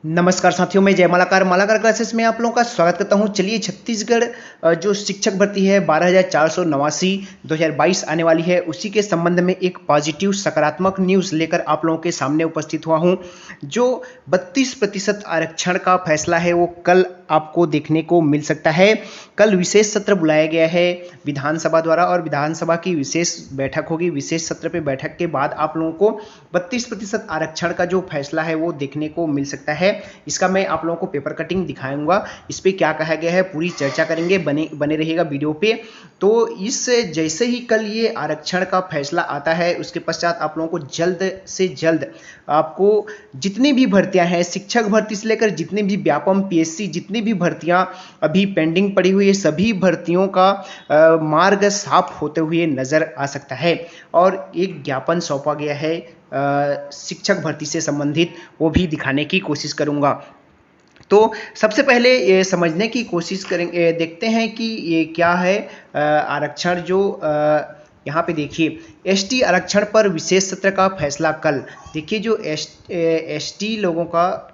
नमस्कार साथियों, मैं जय मालाकार मालाकार क्लासेस में आप लोगों का स्वागत करता हूं। चलिए, छत्तीसगढ़ जो शिक्षक भर्ती है 12,489 2022 आने वाली है, उसी के संबंध में एक पॉजिटिव सकारात्मक न्यूज़ लेकर आप लोगों के सामने उपस्थित हुआ हूं। जो 32% आरक्षण का फैसला है वो कल आपको देखने को मिल सकता है। कल विशेष सत्र बुलाया गया है विधानसभा द्वारा और विधानसभा की विशेष बैठक होगी। विशेष सत्र पे बैठक के बाद आप लोगों को 32% आरक्षण का जो फैसला है वो देखने को मिल सकता है। इसका मैं आप लोगों को पेपर कटिंग दिखाऊंगा, इस पे क्या कहा गया है पूरी चर्चा करेंगे। बने रहिएगा वीडियो पे। तो इस जैसे ही कल ये आरक्षण का फैसला आता है उसके पश्चात आप लोगों को जल्द से जल्द आपको जितनी भी भर्तियां हैं, शिक्षक भर्ती से लेकर जितने भी व्यापम पीएससी जितनी भी भर्तियां अभी पेंडिंग पड़ी हुई है, सभी भर्तियों का मार्ग साफ होते हुए नजर आ सकता है। और एक ज्ञापन सौंपा गया है शिक्षक भर्ती से संबंधित, वो भी दिखाने की कोशिश करूंगा। तो सबसे पहले ये समझने की कोशिश करेंगे, देखते हैं कि ये क्या है आरक्षण। जो यहाँ पे देखिए, एसटी आरक्षण पर विशेष सत्र का फैसला कल। देखिए, जो एसटी लोगों का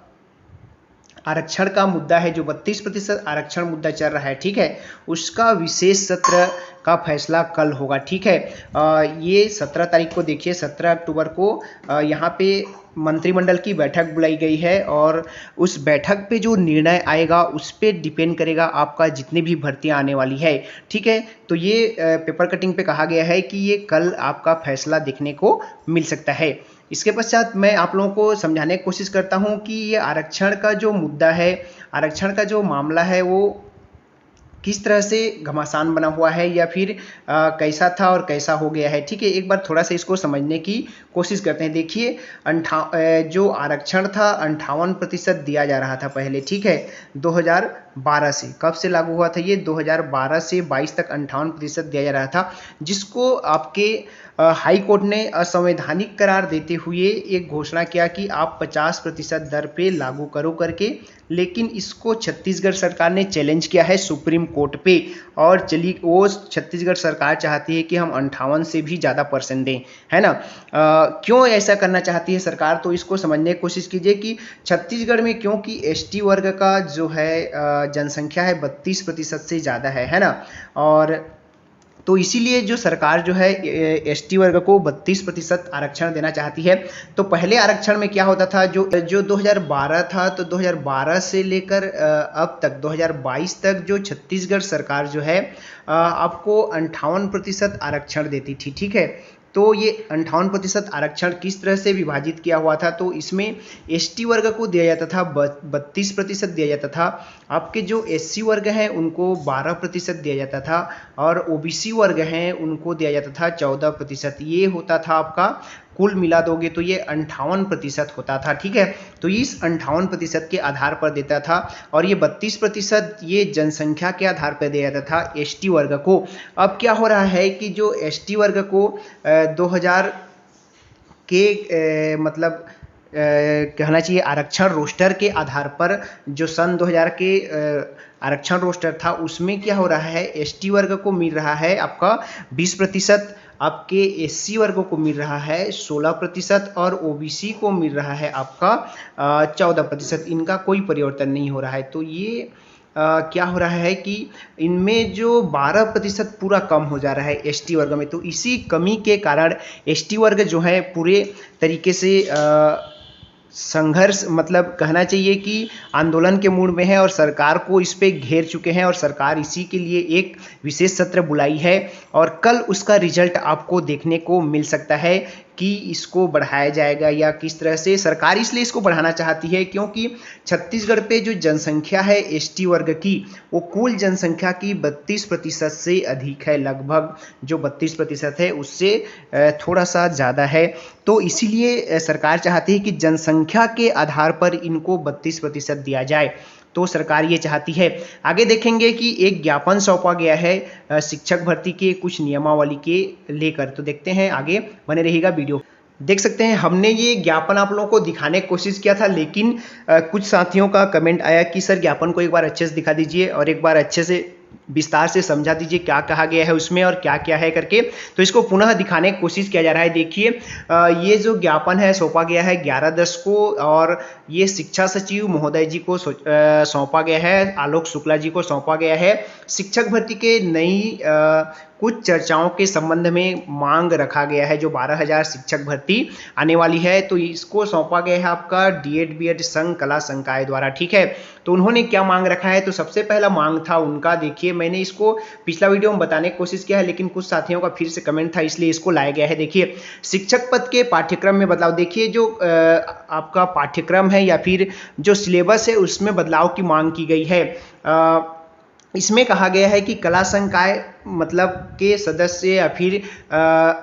आरक्षण का मुद्दा है, जो 32% आरक्षण मुद्दा चल रहा है, ठीक है, उसका विशेष सत्र का फैसला कल होगा। ठीक है, ये 17 तारीख को देखिए, 17 अक्टूबर को यहाँ पे मंत्रिमंडल की बैठक बुलाई गई है और उस बैठक पे जो निर्णय आएगा उस पे डिपेंड करेगा आपका जितनी भी भर्तियां आने वाली है। ठीक है, तो ये पेपर कटिंग पे कहा गया है कि ये कल आपका फैसला देखने को मिल सकता है। इसके पश्चात मैं आप लोगों को समझाने की कोशिश करता हूं कि ये आरक्षण का जो मुद्दा है, आरक्षण का जो मामला है, वो किस तरह से घमासान बना हुआ है या फिर कैसा था और कैसा हो गया है। ठीक है, एक बार थोड़ा सा इसको समझने की कोशिश करते हैं। देखिए, जो आरक्षण था 58% दिया जा रहा था पहले। ठीक है, 2012 से, कब से लागू हुआ था ये? 2012 से 22 तक 58% दिया जा रहा था, जिसको आपके हाई कोर्ट ने असंवैधानिक करार देते हुए एक घोषणा किया कि आप 50% दर पे लागू करो करके। लेकिन इसको छत्तीसगढ़ सरकार ने चैलेंज किया है सुप्रीम कोर्ट पे। और चलिए, वो छत्तीसगढ़ सरकार चाहती है कि हम 58 से भी ज़्यादा परसेंट दें, है ना। क्यों ऐसा करना चाहती है सरकार? तो इसको समझने की कोशिश कीजिए कि छत्तीसगढ़ में क्योंकि एसटी वर्ग का जो है जनसंख्या है 32% से ज़्यादा है ना। और तो इसीलिए जो सरकार जो है एसटी वर्ग को 32% आरक्षण देना चाहती है। तो पहले आरक्षण में क्या होता था, जो 2012 था, तो 2012 से लेकर अब तक 2022 तक जो छत्तीसगढ़ सरकार जो है आपको 58% आरक्षण देती थी। ठीक है, तो ये 58% आरक्षण किस तरह से विभाजित किया हुआ था? तो इसमें एसटी वर्ग को दिया जाता था 32% दिया जाता था। आपके जो एससी वर्ग हैं उनको 12% दिया जाता था और ओबीसी वर्ग हैं उनको दिया जाता था 14%। ये होता था आपका, कुल मिला दोगे तो ये 58% होता था। ठीक है, तो इस 58% के आधार पर देता था और ये 32% ये जनसंख्या के आधार पर दिया जाता था एसटी वर्ग को। अब क्या हो रहा है कि जो एसटी वर्ग को 2000 के मतलब कहना चाहिए आरक्षण रोस्टर के आधार पर, जो सन 2000 के आरक्षण रोस्टर था उसमें क्या हो रहा है, एसटी वर्ग को मिल रहा है आपका 20%, आपके एससी वर्ग को मिल रहा है 16% और ओबीसी को मिल रहा है आपका 14%। इनका कोई परिवर्तन नहीं हो रहा है। तो ये क्या हो रहा है कि इनमें जो 12% पूरा कम हो जा रहा है एसटी वर्ग में। तो इसी कमी के कारण एसटी वर्ग जो है पूरे तरीके से संघर्ष, मतलब कहना चाहिए कि आंदोलन के मूड में है और सरकार को इस पे घेर चुके हैं और सरकार इसी के लिए एक विशेष सत्र बुलाई है और कल उसका रिजल्ट आपको देखने को मिल सकता है कि इसको बढ़ाया जाएगा या किस तरह से। सरकार इसलिए इसको बढ़ाना चाहती है क्योंकि छत्तीसगढ़ पे जो जनसंख्या है एसटी वर्ग की, वो कुल जनसंख्या की 32% से अधिक है। लगभग जो 32% है उससे थोड़ा सा ज़्यादा है। तो इसीलिए सरकार चाहती है कि जनसंख्या के आधार पर इनको 32% दिया जाए। तो सरकार ये चाहती है। आगे देखेंगे कि एक ज्ञापन सौंपा गया है शिक्षक भर्ती के कुछ नियमावली के लेकर। तो देखते हैं, आगे बने रहिएगा वीडियो। देख सकते हैं, हमने ये ज्ञापन आप लोगों को दिखाने की कोशिश किया था, लेकिन कुछ साथियों का कमेंट आया कि सर ज्ञापन को एक बार अच्छे से दिखा दीजिए और एक बार अच्छे से विस्तार से समझा दीजिए क्या कहा गया है उसमें और क्या क्या है करके। तो इसको पुनः दिखाने की कोशिश किया जा रहा है। देखिए ये जो ज्ञापन है सौंपा गया है 11/10 को, और ये शिक्षा सचिव महोदय जी को सौंपा गया है, आलोक शुक्ला जी को सौंपा गया है। शिक्षक भर्ती के नई कुछ चर्चाओं के संबंध में मांग रखा गया है, जो 12,000 शिक्षक भर्ती आने वाली है। तो इसको सौंपा गया है आपका डीएड बीएड संघ कला संकाय द्वारा, ठीक है। तो उन्होंने क्या मांग रखा है, तो सबसे पहला मांग था उनका, देखिए मैंने इसको पिछला वीडियो में बताने की कोशिश किया है, लेकिन कुछ साथियों का फिर से कमेंट था इसलिए इसको लाया गया है। देखिए शिक्षक पद के पाठ्यक्रम में बदलाव, देखिए जो आपका पाठ्यक्रम है या फिर जो सिलेबस है उसमें बदलाव की मांग की गई है। इसमें कहा गया है कि कला संकाय मतलब के सदस्य या फिर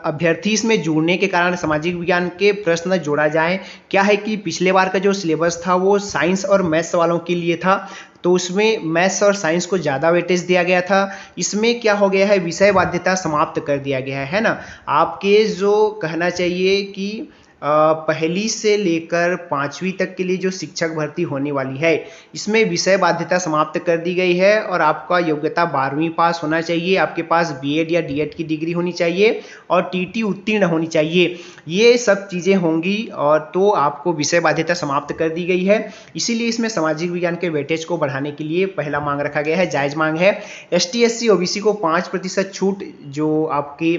अभ्यर्थी इसमें जुड़ने के कारण सामाजिक विज्ञान के प्रश्न जोड़ा जाए। क्या है कि पिछले बार का जो सिलेबस था वो साइंस और मैथ्स वालों के लिए था, तो उसमें मैथ्स और साइंस को ज़्यादा वेटेज दिया गया था। इसमें क्या हो गया है, विषय बाध्यता समाप्त कर दिया गया है ना। आपके जो कहना चाहिए कि पहली से लेकर 5वीं तक के लिए जो शिक्षक भर्ती होने वाली है इसमें विषय बाध्यता समाप्त कर दी गई है, और आपका योग्यता 12वीं पास होना चाहिए, आपके पास बीएड या डीएड की डिग्री होनी चाहिए और टीटी उत्तीर्ण होनी चाहिए। ये सब चीज़ें होंगी और तो आपको विषय बाध्यता समाप्त कर दी गई है। इसीलिए इसमें सामाजिक विज्ञान के वेटेज को बढ़ाने के लिए पहला मांग रखा गया है, जायज़ मांग है। एसटी एससी ओबीसी को 5% छूट, जो आपकी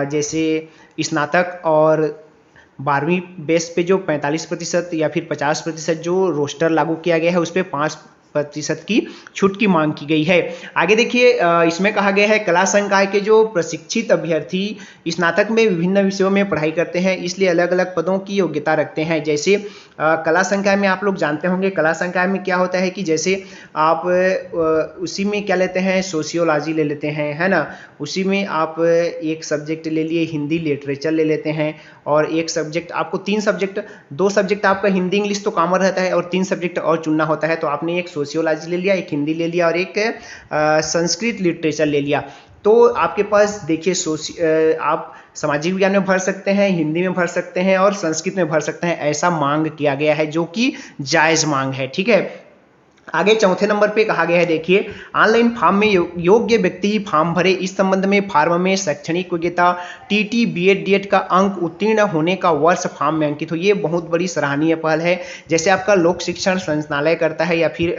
जैसे स्नातक और 12वीं बेस पे जो 45% या फिर 50% जो रोस्टर लागू किया गया है उस पर 5% की छूट की मांग की गई है। आगे देखिए इसमें कहा गया है कला संकाय के जो प्रशिक्षित अभ्यर्थी स्नातक में विभिन्न विषयों में पढ़ाई करते हैं, इसलिए अलग अलग पदों की योग्यता रखते हैं। जैसे कला संकाय में आप लोग जानते होंगे, कला संकाय में क्या होता है कि जैसे आप उसी में क्या लेते हैं, सोशियोलॉजी ले लेते हैं, है ना। उसी में आप एक सब्जेक्ट ले लिए हिंदी लिटरेचर ले लेते हैं, और एक सब्जेक्ट आपको 3 सब्जेक्ट, 2 सब्जेक्ट आपका हिंदी इंग्लिश तो कॉमन रहता है और 3 सब्जेक्ट और चुनना होता है। तो आपने एक सोशियोलॉजी ले लिया, एक हिंदी ले लिया और एक संस्कृत लिटरेचर ले लिया। तो आपके पास देखिए आप सामाजिक विज्ञान में भर सकते हैं, हिंदी में भर सकते हैं और संस्कृत में भर सकते हैं, ऐसा मांग किया गया है जो कि जायज़ मांग है, ठीक है। आगे चौथे नंबर पे कहा गया है, देखिए ऑनलाइन फॉर्म में योग्य व्यक्ति ही फॉर्म भरे। इस संबंध में फॉर्म में शैक्षणिक योग्यता टीटी बीएड डीएड का अंक उत्तीर्ण होने का वर्ष फॉर्म में अंकित हो। ये बहुत बड़ी सराहनीय पहल है। जैसे आपका लोक शिक्षण संचालय करता है या फिर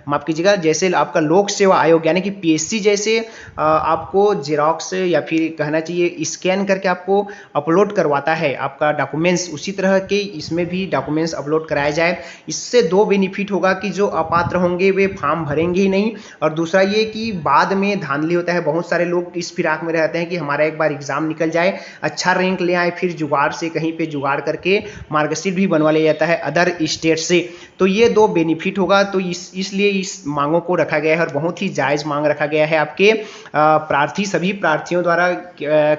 माफ कीजिएगा, जैसे आपका लोक सेवा आयोग यानी कि पीएससी जैसे आपको जेरॉक्स या फिर कहना चाहिए स्कैन करके आपको अपलोड करवाता है आपका डॉक्यूमेंट्स, उसी तरह के इसमें भी डॉक्यूमेंट्स अपलोड कराया जाए। इससे 2 बेनिफिट होगा कि जो पात्र होंगे वे फॉर्म भरेंगे ही नहीं, और दूसरा ये कि बाद में धांधली होता है, बहुत सारे लोग इस फिराक में रहते हैं कि हमारा एक बार एग्जाम निकल जाए, अच्छा रैंक ले आए, फिर जुगाड़ से कहीं पे जुगाड़ करके मार्कशीट भी बनवा लिया जाता है अदर स्टेट से। तो ये 2 बेनिफिट होगा, तो इसलिए इस मांगों को रखा गया है और बहुत ही जायज़ मांग रखा गया है आपके प्रार्थी सभी प्रार्थियों द्वारा,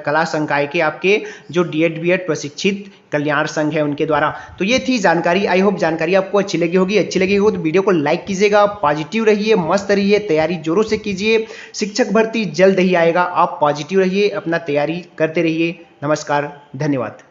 कला संकाय के आपके जो डीएड बीएड प्रशिक्षित कल्याण संघ है उनके द्वारा। तो ये थी जानकारी। आई होप जानकारी आपको अच्छी लगी होगी। अच्छी लगी हो तो वीडियो को लाइक कीजिएगा, पॉजिटिव रहिए, मस्त रहिए, तैयारी जोरों से कीजिए। शिक्षक भर्ती जल्द ही आएगा, आप पॉजिटिव रहिए, अपना तैयारी करते रहिए। नमस्कार, धन्यवाद।